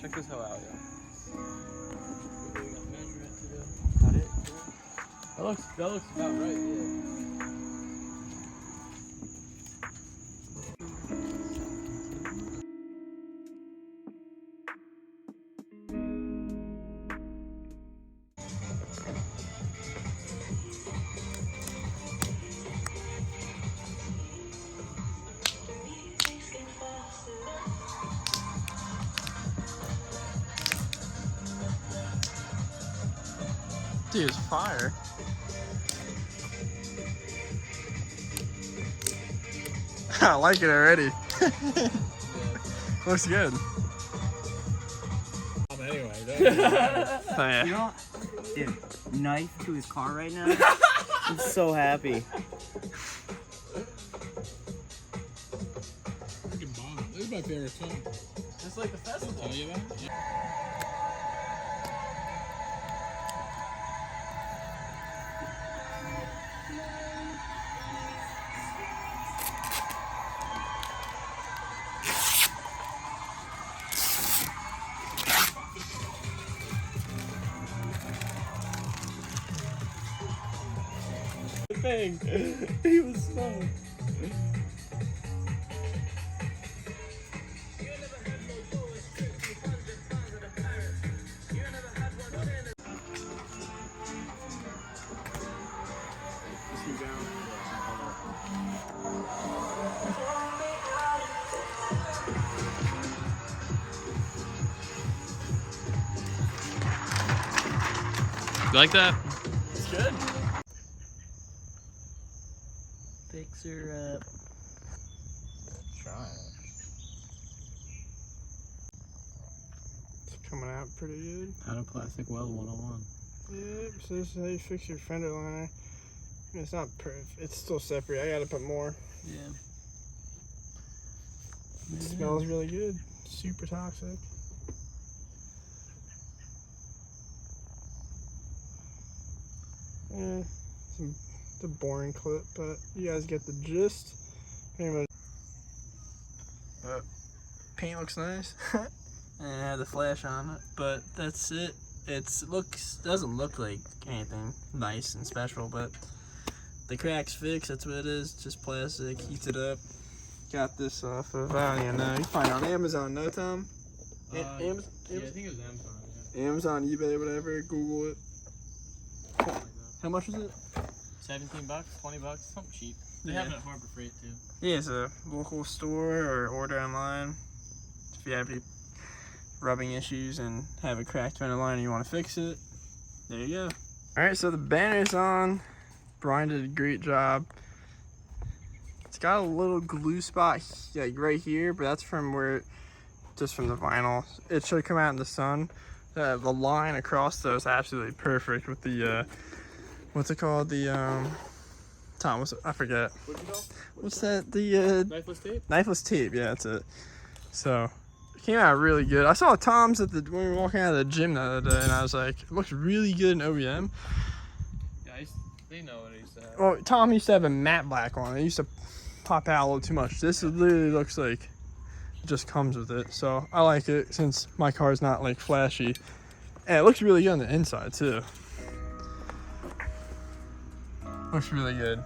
Check this hell out, yo. Cut it. That looks about right, yeah. Dude, it's fire. I like it already. Looks good. Anyway, Oh, yeah. You know, dude, knife to his car right now. I'm so happy. freaking bomb. This is my favorite song. Just like the festival. Tell you that? Yeah. Thing. He was fun. You like that? It's good. Fix her up. Try it. It's coming out pretty good. How to plastic weld 101. Yep, so this is how you fix your fender liner. It's not perfect. It's still separate. I gotta put more. Yeah. It smells really good. Super toxic. Yeah, it's a boring clip, but you guys get the gist. Pretty much. But paint looks nice. And it had the flash on it, but that's it. Doesn't look like anything nice and special, but the crack's fixed. That's what it is. Just plastic. Heats it up. Got this off of I don't even know. You can find it on Amazon, no, Tom? Yeah, I think it was Amazon. Yeah. Amazon, eBay, whatever. Google it. How much was it? $17, $20, something cheap. They Yeah. have it at Harbor Freight too. Yeah, it's a local store or order online. If you have any rubbing issues and have a cracked fender liner and you want to fix it, there you go. Alright, so the banner's on. Bryan did a great job. It's got a little glue spot like right here, but that's from just from the vinyl. It should come out in the sun. The line across though is absolutely perfect with the what's it called? The Tom, I forget. What'd you call? What's that? The Knifeless tape? knifeless tape. Yeah, that's it. So it came out really good. I saw Tom's when we were walking out of the gym the other day, and I was like, it looks really good in OEM. Yeah, they know what he said. Well, Tom used to have a matte black on. It used to pop out a little too much. This literally looks like it just comes with it. So I like it since my car's not like flashy. And it looks really good on the inside too. Looks really good.